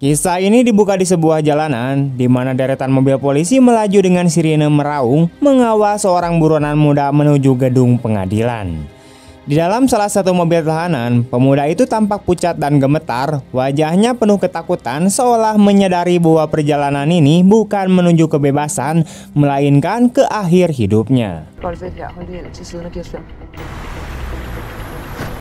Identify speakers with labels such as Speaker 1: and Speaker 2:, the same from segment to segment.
Speaker 1: Kisah ini dibuka di sebuah jalanan di mana deretan mobil polisi melaju dengan sirine meraung mengawal seorang buronan muda menuju gedung pengadilan. Di dalam salah satu mobil tahanan, pemuda itu tampak pucat dan gemetar, wajahnya penuh ketakutan seolah menyadari bahwa perjalanan ini bukan menuju kebebasan, melainkan ke akhir hidupnya.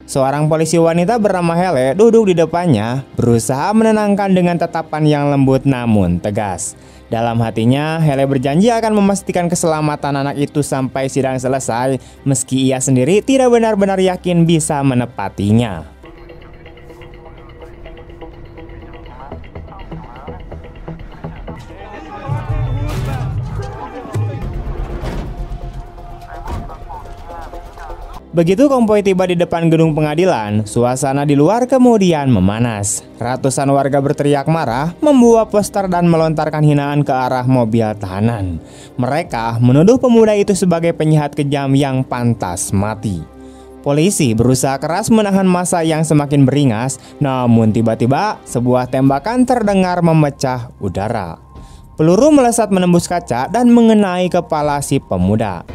Speaker 1: Seorang polisi wanita bernama Hele duduk di depannya, berusaha menenangkan dengan tatapan yang lembut namun tegas. Dalam hatinya, Hele berjanji akan memastikan keselamatan anak itu sampai sidang selesai, meski ia sendiri tidak benar-benar yakin bisa menepatinya. Begitu konvoi tiba di depan gedung pengadilan, suasana di luar kemudian memanas. Ratusan warga berteriak marah, membawa poster dan melontarkan hinaan ke arah mobil tahanan. Mereka menuduh pemuda itu sebagai penjahat kejam yang pantas mati. Polisi berusaha keras menahan massa yang semakin beringas, namun tiba-tiba sebuah tembakan terdengar memecah udara. Peluru melesat menembus kaca dan mengenai kepala si pemuda.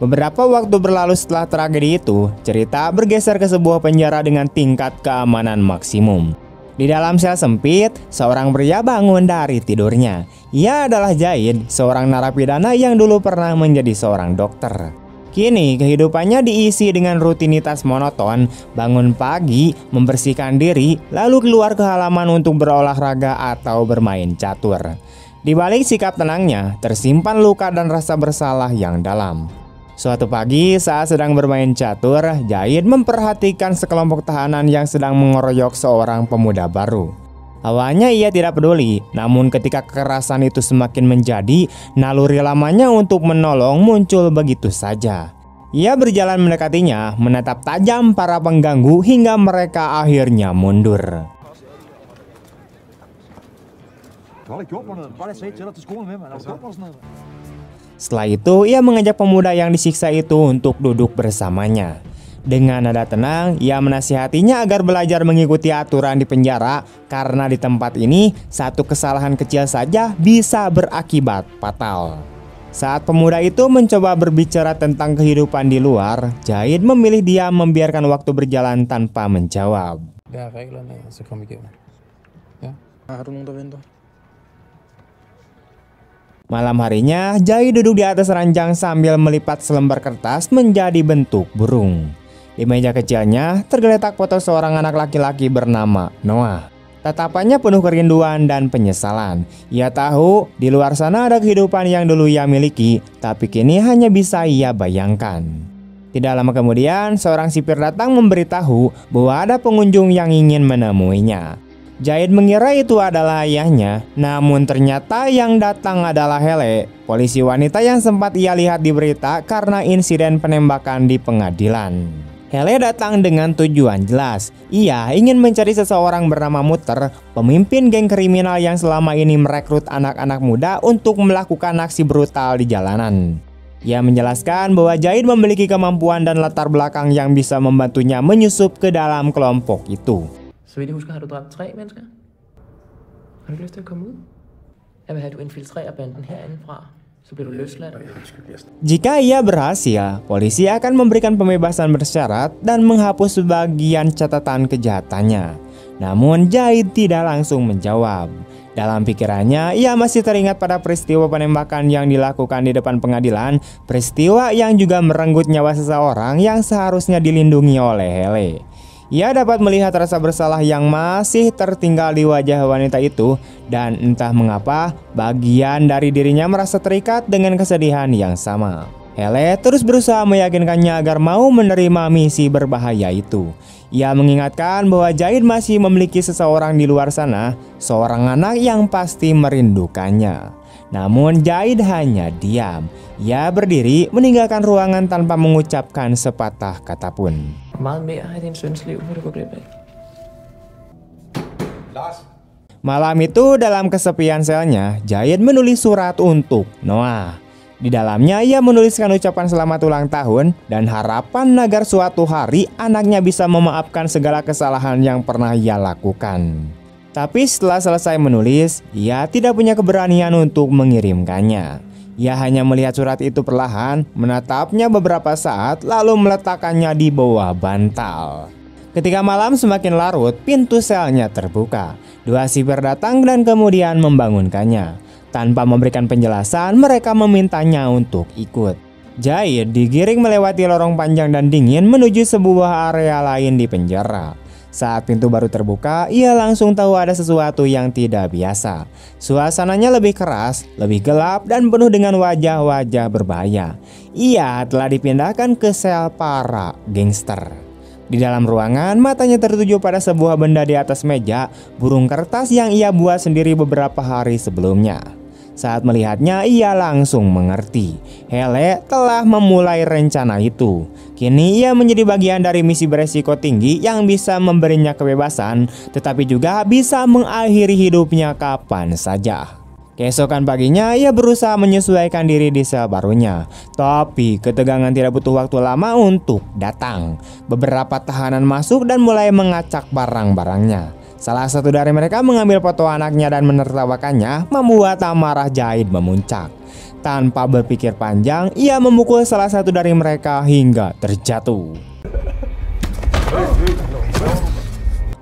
Speaker 1: Beberapa waktu berlalu setelah tragedi itu, cerita bergeser ke sebuah penjara dengan tingkat keamanan maksimum. Di dalam sel sempit, seorang pria bangun dari tidurnya. Ia adalah Zaid, seorang narapidana yang dulu pernah menjadi seorang dokter. Kini kehidupannya diisi dengan rutinitas monoton, bangun pagi, membersihkan diri, lalu keluar ke halaman untuk berolahraga atau bermain catur. Di balik sikap tenangnya, tersimpan luka dan rasa bersalah yang dalam. Suatu pagi saat sedang bermain catur, Zaid memperhatikan sekelompok tahanan yang sedang mengeroyok seorang pemuda baru. Awalnya ia tidak peduli, namun ketika kekerasan itu semakin menjadi, naluri lamanya untuk menolong muncul begitu saja. Ia berjalan mendekatinya, menatap tajam para pengganggu hingga mereka akhirnya mundur. Setelah itu, ia mengajak pemuda yang disiksa itu untuk duduk bersamanya. Dengan nada tenang, ia menasihatinya agar belajar mengikuti aturan di penjara, karena di tempat ini, satu kesalahan kecil saja bisa berakibat fatal. Saat pemuda itu mencoba berbicara tentang kehidupan di luar, Zaid memilih diam membiarkan waktu berjalan tanpa menjawab. Malam harinya, Zaid duduk di atas ranjang sambil melipat selembar kertas menjadi bentuk burung. Di meja kecilnya tergeletak foto seorang anak laki-laki bernama Noah. Tatapannya penuh kerinduan dan penyesalan. Ia tahu di luar sana ada kehidupan yang dulu ia miliki, tapi kini hanya bisa ia bayangkan. Tidak lama kemudian, seorang sipir datang memberitahu bahwa ada pengunjung yang ingin menemuinya. Zaid mengira itu adalah ayahnya, namun ternyata yang datang adalah Hele, polisi wanita yang sempat ia lihat di berita karena insiden penembakan di pengadilan. Hele datang dengan tujuan jelas. Ia ingin mencari seseorang bernama Muter, pemimpin geng kriminal yang selama ini merekrut anak-anak muda untuk melakukan aksi brutal di jalanan. Ia menjelaskan bahwa Zaid memiliki kemampuan dan latar belakang yang bisa membantunya menyusup ke dalam kelompok itu.
Speaker 2: Så vidt jeg husker, har du dræbt 3 mennesker? Har du lyst til at komme ud? Jeg vil have, at du infiltrerer banden herindefra. Så bliver du løsladt.
Speaker 1: Jika ia berhasil, polisi akan memberikan pembebasan bersyarat dan menghapus sebagian catatan kejahatannya. Namun Zaid tidak langsung menjawab. Dalam pikirannya, ia masih teringat pada peristiwa penembakan yang dilakukan di depan pengadilan, peristiwa yang juga merenggut nyawa seseorang yang seharusnya dilindungi oleh Hele. Ia dapat melihat rasa bersalah yang masih tertinggal di wajah wanita itu, dan entah mengapa bagian dari dirinya merasa terikat dengan kesedihan yang sama. Hele terus berusaha meyakinkannya agar mau menerima misi berbahaya itu. Ia mengingatkan bahwa Zaid masih memiliki seseorang di luar sana, seorang anak yang pasti merindukannya. Namun Zaid hanya diam. Ia berdiri meninggalkan ruangan tanpa mengucapkan sepatah kata pun. Malam itu dalam kesepian selnya, Zaid menulis surat untuk Noah. Di dalamnya ia menuliskan ucapan selamat ulang tahun dan harapan agar suatu hari anaknya bisa memaafkan segala kesalahan yang pernah ia lakukan. Tapi setelah selesai menulis, ia tidak punya keberanian untuk mengirimkannya. Ia hanya melihat surat itu perlahan, menatapnya beberapa saat lalu meletakkannya di bawah bantal. Ketika malam semakin larut, pintu selnya terbuka. Dua sipir datang dan kemudian membangunkannya. Tanpa memberikan penjelasan, mereka memintanya untuk ikut. Jahid digiring melewati lorong panjang dan dingin menuju sebuah area lain di penjara. Saat pintu baru terbuka, ia langsung tahu ada sesuatu yang tidak biasa. Suasananya lebih keras, lebih gelap, dan penuh dengan wajah-wajah berbahaya. Ia telah dipindahkan ke sel para gangster. Di dalam ruangan, matanya tertuju pada sebuah benda di atas meja, burung kertas yang ia buat sendiri beberapa hari sebelumnya. Saat melihatnya, ia langsung mengerti. Hele telah memulai rencana itu. Kini ia menjadi bagian dari misi beresiko tinggi yang bisa memberinya kebebasan, tetapi juga bisa mengakhiri hidupnya kapan saja. Keesokan paginya, ia berusaha menyesuaikan diri di sel barunya. Tapi ketegangan tidak butuh waktu lama untuk datang. Beberapa tahanan masuk dan mulai mengacak barang-barangnya. Salah satu dari mereka mengambil foto anaknya dan menertawakannya, membuat amarah Jahid memuncak. Tanpa berpikir panjang, ia memukul salah satu dari mereka hingga terjatuh.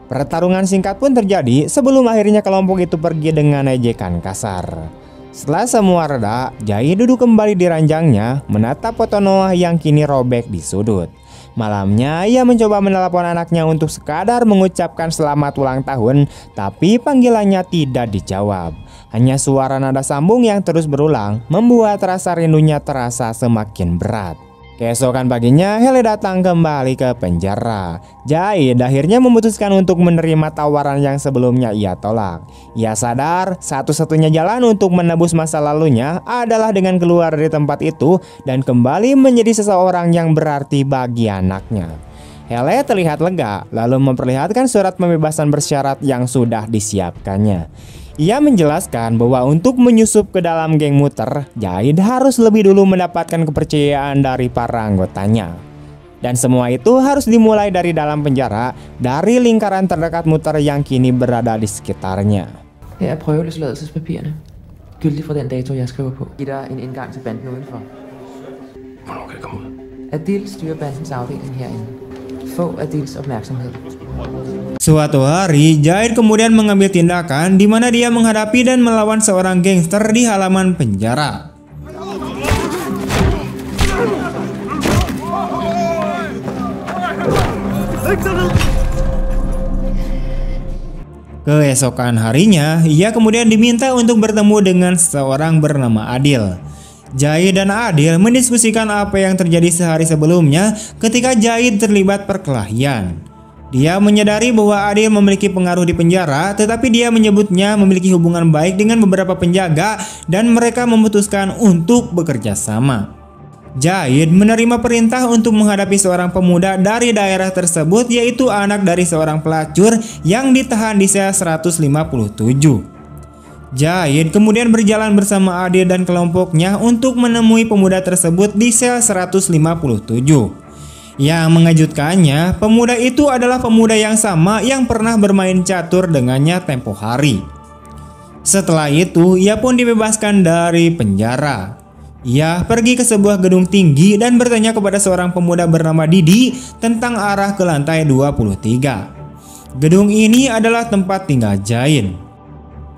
Speaker 1: Pertarungan singkat pun terjadi sebelum akhirnya kelompok itu pergi dengan ejekan kasar. Setelah semua reda, Jahid duduk kembali di ranjangnya, menatap foto Noah yang kini robek di sudut. Malamnya ia mencoba menelepon anaknya untuk sekadar mengucapkan selamat ulang tahun, tapi panggilannya tidak dijawab. Hanya suara nada sambung yang terus berulang membuat rasa rindunya terasa semakin berat. Keesokan paginya, Hele datang kembali ke penjara. Jahid akhirnya memutuskan untuk menerima tawaran yang sebelumnya ia tolak. Ia sadar satu-satunya jalan untuk menebus masa lalunya adalah dengan keluar dari tempat itu dan kembali menjadi seseorang yang berarti bagi anaknya. Hele terlihat lega, lalu memperlihatkan surat pembebasan bersyarat yang sudah disiapkannya. Ia menjelaskan bahwa untuk menyusup ke dalam geng muter, Jahid harus lebih dulu mendapatkan kepercayaan dari para anggotanya. Dan semua itu harus dimulai dari dalam penjara, dari lingkaran terdekat muter yang kini berada di sekitarnya.
Speaker 2: Her er prøveløsladelsespapirerne. Gyldig fra den dato, jeg skriver på. Giv dig en indgang til banden udenfor.
Speaker 3: Hvornår kan det komme ud?
Speaker 2: Adil styrer bandens afdeling herinde. Få Adils opmærksomhed.
Speaker 1: Suatu hari, Jahid kemudian mengambil tindakan di mana dia menghadapi dan melawan seorang gangster di halaman penjara. Keesokan harinya, ia kemudian diminta untuk bertemu dengan seseorang bernama Adil. Jahid dan Adil mendiskusikan apa yang terjadi sehari sebelumnya ketika Jahid terlibat perkelahian. Dia menyadari bahwa Adil memiliki pengaruh di penjara, tetapi dia menyebutnya memiliki hubungan baik dengan beberapa penjaga dan mereka memutuskan untuk bekerja sama. Jahid menerima perintah untuk menghadapi seorang pemuda dari daerah tersebut, yaitu anak dari seorang pelacur yang ditahan di sel 157. Jahid kemudian berjalan bersama Adil dan kelompoknya untuk menemui pemuda tersebut di sel 157. Yang mengejutkannya, pemuda itu adalah pemuda yang sama yang pernah bermain catur dengannya tempo hari. Setelah itu, ia pun dibebaskan dari penjara. Ia pergi ke sebuah gedung tinggi dan bertanya kepada seorang pemuda bernama Didi tentang arah ke lantai 23. Gedung ini adalah tempat tinggal Jahid.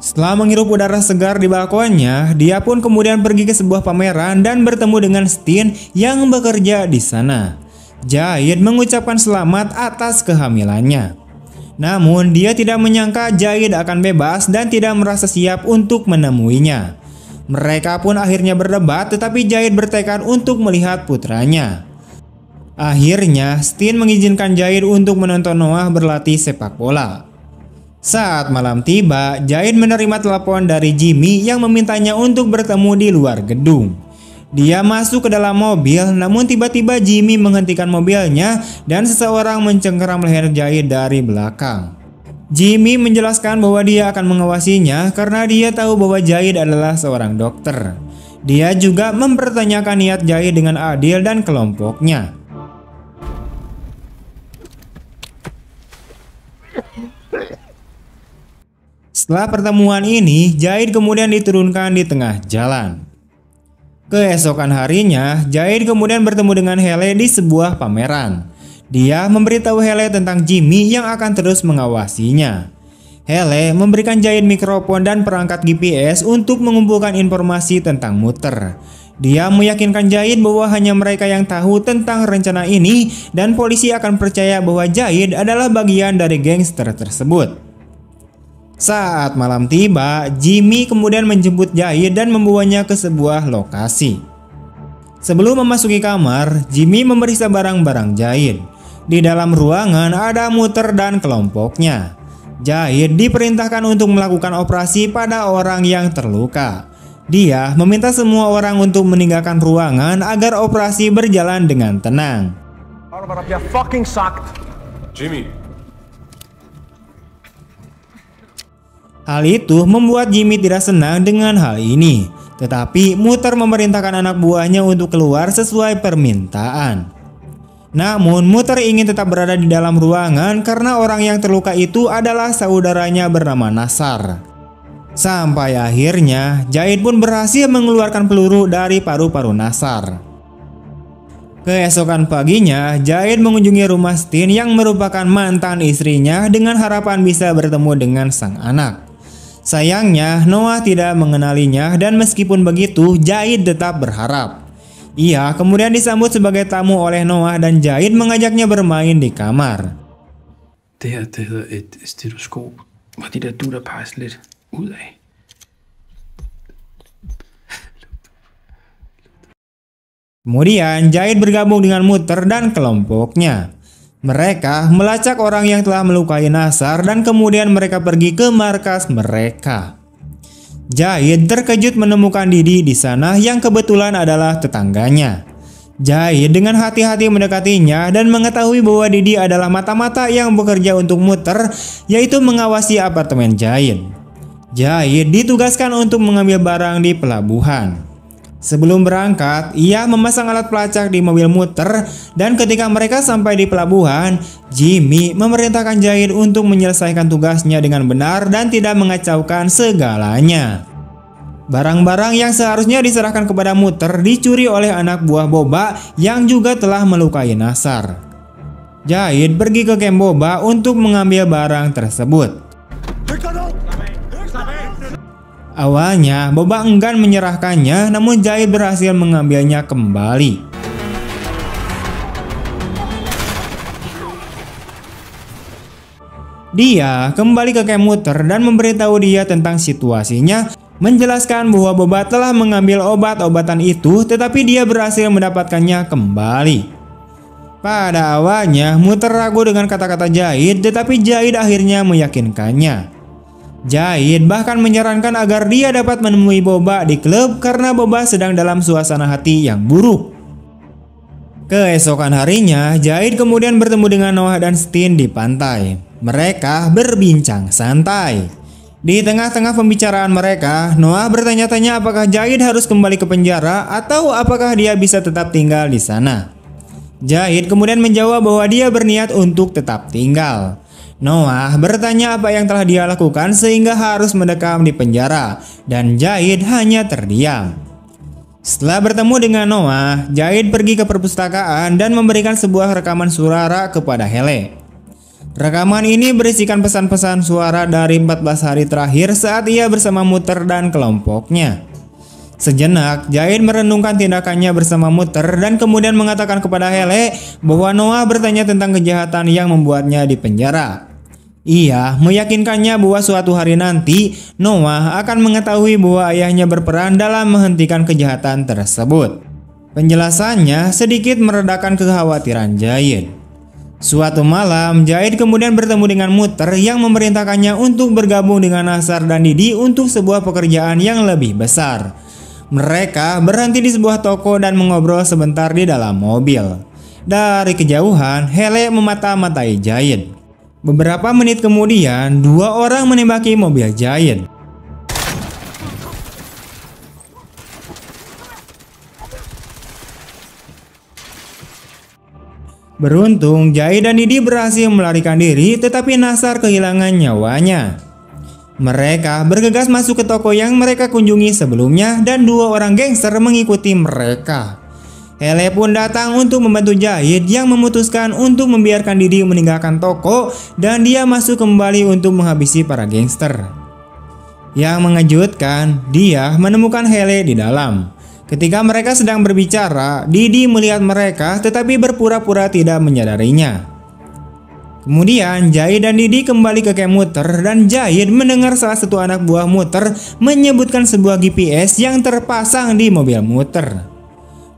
Speaker 1: Setelah menghirup udara segar di balkonnya, dia pun kemudian pergi ke sebuah pameran dan bertemu dengan Steen yang bekerja di sana. Jahid mengucapkan selamat atas kehamilannya. Namun dia tidak menyangka Jahid akan bebas dan tidak merasa siap untuk menemuinya. Mereka pun akhirnya berdebat, tetapi Jahid bertekad untuk melihat putranya. Akhirnya Steen mengizinkan Jahid untuk menonton Noah berlatih sepak bola. Saat malam tiba, Jahid menerima telepon dari Jimmy yang memintanya untuk bertemu di luar gedung. Dia masuk ke dalam mobil, namun tiba-tiba Jimmy menghentikan mobilnya dan seseorang mencengkeram leher Jahid dari belakang. Jimmy menjelaskan bahwa dia akan mengawasinya karena dia tahu bahwa Jahid adalah seorang dokter. Dia juga mempertanyakan niat Jahid dengan Adil dan kelompoknya. Setelah pertemuan ini, Jahid kemudian diturunkan di tengah jalan. Keesokan harinya, Jahid kemudian bertemu dengan Hele di sebuah pameran. Dia memberitahu Hele tentang Jimmy yang akan terus mengawasinya. Hele memberikan Jahid mikrofon dan perangkat GPS untuk mengumpulkan informasi tentang Muter. Dia meyakinkan Jahid bahwa hanya mereka yang tahu tentang rencana ini dan polisi akan percaya bahwa Jahid adalah bagian dari gangster tersebut. Saat malam tiba, Jimmy kemudian menjemput Jahid dan membawanya ke sebuah lokasi. Sebelum memasuki kamar, Jimmy memeriksa barang-barang Jahid. Di dalam ruangan ada Muter dan kelompoknya. Jahid diperintahkan untuk melakukan operasi pada orang yang terluka. Dia meminta semua orang untuk meninggalkan ruangan agar operasi berjalan dengan tenang.
Speaker 3: Jimmy.
Speaker 1: Hal itu membuat Jimmy tidak senang dengan hal ini. Tetapi Muter memerintahkan anak buahnya untuk keluar sesuai permintaan. Namun Muter ingin tetap berada di dalam ruangan karena orang yang terluka itu adalah saudaranya bernama Nasar. Sampai akhirnya Jahid pun berhasil mengeluarkan peluru dari paru-paru Nasar. Keesokan paginya, Jahid mengunjungi rumah Stin yang merupakan mantan istrinya dengan harapan bisa bertemu dengan sang anak. Sayangnya, Noah tidak mengenalinya dan meskipun begitu, Jahid tetap berharap. Ia kemudian disambut sebagai tamu oleh Noah dan Jahid mengajaknya bermain di kamar.
Speaker 3: Det her, det hedder et stetoskop, hvor de der dutter peges lidt ud af.
Speaker 1: Kemudian Jahid bergabung dengan Muter dan kelompoknya. Mereka melacak orang yang telah melukai Nasar dan kemudian mereka pergi ke markas mereka. Jahid terkejut menemukan Didi di sana yang kebetulan adalah tetangganya. Jahid dengan hati-hati mendekatinya dan mengetahui bahwa Didi adalah mata-mata yang bekerja untuk Muter, yaitu mengawasi apartemen Jahid. Jahid ditugaskan untuk mengambil barang di pelabuhan. Sebelum berangkat, ia memasang alat pelacak di mobil Muter dan ketika mereka sampai di pelabuhan, Jimmy memerintahkan Jahid untuk menyelesaikan tugasnya dengan benar dan tidak mengacaukan segalanya. Barang-barang yang seharusnya diserahkan kepada Muter dicuri oleh anak buah Boba yang juga telah melukai Nasar. Jahid pergi ke camp Boba untuk mengambil barang tersebut. Awalnya Boba enggan menyerahkannya, namun Jahid berhasil mengambilnya kembali. Dia kembali ke camp Muter dan memberitahu dia tentang situasinya, menjelaskan bahwa Boba telah mengambil obat-obatan itu tetapi dia berhasil mendapatkannya kembali. Pada awalnya Muter ragu dengan kata-kata Jahid, tetapi Jahid akhirnya meyakinkannya. Jahid bahkan menyarankan agar dia dapat menemui Boba di klub karena Boba sedang dalam suasana hati yang buruk. Keesokan harinya, Jahid kemudian bertemu dengan Noah dan Stin di pantai. Mereka berbincang santai. Di tengah-tengah pembicaraan mereka, Noah bertanya-tanya apakah Jahid harus kembali ke penjara atau apakah dia bisa tetap tinggal di sana. Jahid kemudian menjawab bahwa dia berniat untuk tetap tinggal. Noah bertanya apa yang telah dia lakukan sehingga harus mendekam di penjara, dan Jahid hanya terdiam. Setelah bertemu dengan Noah, Jahid pergi ke perpustakaan dan memberikan sebuah rekaman suara kepada Hele. Rekaman ini berisikan pesan-pesan suara dari 14 hari terakhir saat ia bersama Muter dan kelompoknya. Sejenak, Jahid merenungkan tindakannya bersama Muter dan kemudian mengatakan kepada Hele bahwa Noah bertanya tentang kejahatan yang membuatnya di penjara. Ia meyakinkannya bahwa suatu hari nanti Noah akan mengetahui bahwa ayahnya berperan dalam menghentikan kejahatan tersebut. Penjelasannya sedikit meredakan kekhawatiran Jahid. Suatu malam, Jahid kemudian bertemu dengan Muter yang memerintahkannya untuk bergabung dengan Nasar dan Didi untuk sebuah pekerjaan yang lebih besar. Mereka berhenti di sebuah toko dan mengobrol sebentar di dalam mobil. Dari kejauhan, Hele memata-matai Jahid. Beberapa menit kemudian, dua orang menembaki mobil Jahid. Beruntung Jahid dan Didi berhasil melarikan diri, tetapi Nasar kehilangan nyawanya. Mereka bergegas masuk ke toko yang mereka kunjungi sebelumnya dan 2 orang gangster mengikuti mereka. Hele pun datang untuk membantu Jahid yang memutuskan untuk membiarkan Didi meninggalkan toko dan dia masuk kembali untuk menghabisi para gangster. Yang mengejutkan, dia menemukan Hele di dalam. Ketika mereka sedang berbicara, Didi melihat mereka tetapi berpura-pura tidak menyadarinya. Kemudian Jahid dan Didi kembali ke camp Muter dan Jahid mendengar salah satu anak buah Muter menyebutkan sebuah GPS yang terpasang di mobil Muter.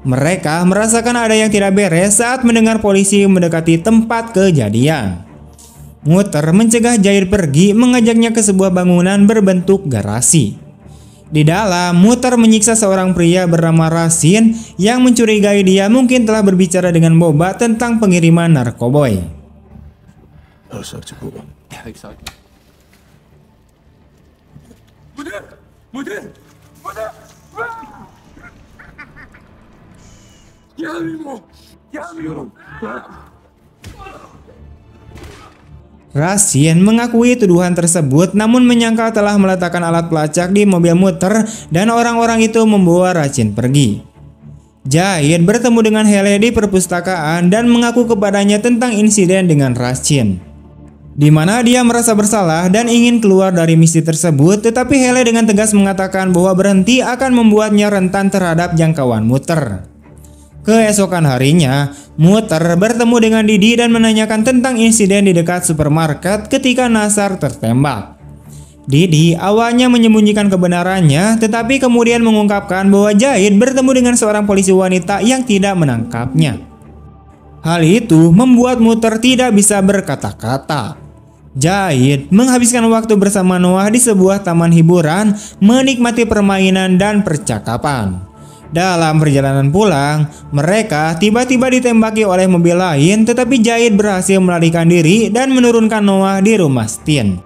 Speaker 1: Mereka merasakan ada yang tidak beres saat mendengar polisi mendekati tempat kejadian. Muter mencegah Jahid pergi, mengajaknya ke sebuah bangunan berbentuk garasi. Di dalam, Muter menyiksa seorang pria bernama Rasin yang mencurigai dia mungkin telah berbicara dengan Boba tentang pengiriman narkoboy.
Speaker 3: Har du sagt til Boba? Jeg har ikke sagt det. Mutter!
Speaker 1: Rasin mengakui tuduhan tersebut namun menyangkal telah meletakkan alat pelacak di mobil Muter dan orang-orang itu membawa Rasin pergi. Jahid bertemu dengan Hele di perpustakaan dan mengaku kepadanya tentang insiden dengan Rasin, di mana dia merasa bersalah dan ingin keluar dari misi tersebut, tetapi Hele dengan tegas mengatakan bahwa berhenti akan membuatnya rentan terhadap jangkauan Muter. Keesokan harinya, Muter bertemu dengan Didi dan menanyakan tentang insiden di dekat supermarket ketika Nasar tertembak. Didi awalnya menyembunyikan kebenarannya, tetapi kemudian mengungkapkan bahwa Jahid bertemu dengan seorang polisi wanita yang tidak menangkapnya. Hal itu membuat Muter tidak bisa berkata-kata. Jahid menghabiskan waktu bersama Noah di sebuah taman hiburan, menikmati permainan dan percakapan. Dalam perjalanan pulang, mereka tiba-tiba ditembaki oleh mobil lain, tetapi Jahid berhasil melarikan diri dan menurunkan Noah di rumah Stin.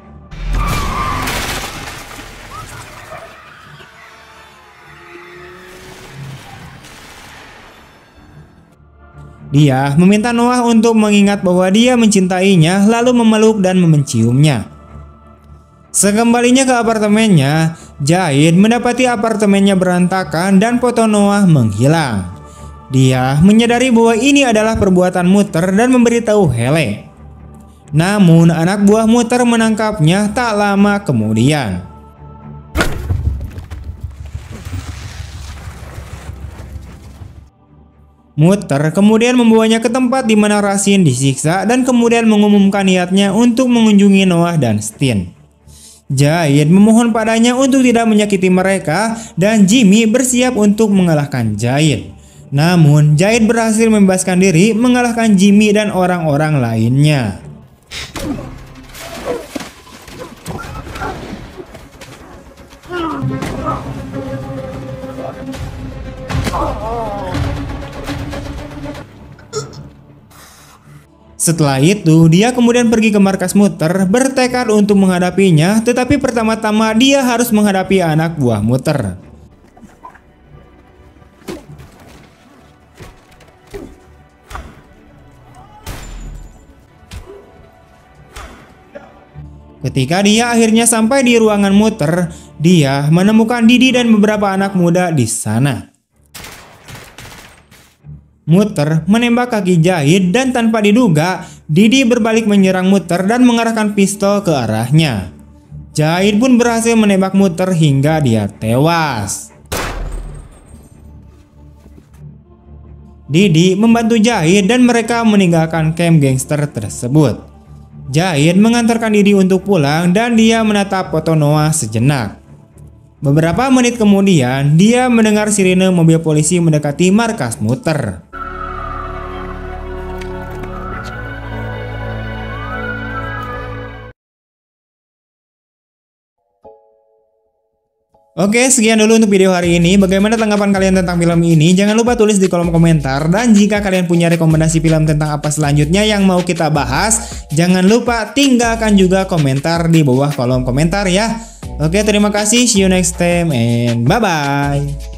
Speaker 1: Dia meminta Noah untuk mengingat bahwa dia mencintainya, lalu memeluk dan menciumnya. Sekembalinya ke apartemennya, Jahid mendapati apartemennya berantakan dan foto Noah menghilang. Dia menyadari bahwa ini adalah perbuatan Muter dan memberitahu Hele. Namun anak buah Muter menangkapnya tak lama kemudian. Muter kemudian membawanya ke tempat di mana Rasin disiksa dan kemudian mengumumkan niatnya untuk mengunjungi Noah dan Stin. Jahid memohon padanya untuk tidak menyakiti mereka dan Jimmy bersiap untuk mengalahkan Jahid. Namun Jahid berhasil membebaskan diri, mengalahkan Jimmy dan orang-orang lainnya. Setelah itu, dia kemudian pergi ke markas Muter bertekad untuk menghadapinya, tetapi pertama-tama dia harus menghadapi anak buah Muter. Ketika dia akhirnya sampai di ruangan Muter, dia menemukan Didi dan beberapa anak muda di sana. Muter menembak kaki Jahid dan tanpa diduga, Didi berbalik menyerang Muter dan mengarahkan pistol ke arahnya. Jahid pun berhasil menembak Muter hingga dia tewas. Didi membantu Jahid dan mereka meninggalkan camp gangster tersebut. Jahid mengantarkan Didi untuk pulang dan dia menatap foto Noah sejenak. Beberapa menit kemudian, dia mendengar sirine mobil polisi mendekati markas Muter. Oke, sekian dulu untuk video hari ini. Bagaimana tanggapan kalian tentang film ini? Jangan lupa tulis di kolom komentar. Dan jika kalian punya rekomendasi film tentang apa selanjutnya yang mau kita bahas, jangan lupa tinggalkan juga komentar di bawah kolom komentar ya. Oke, terima kasih. See you next time and bye-bye.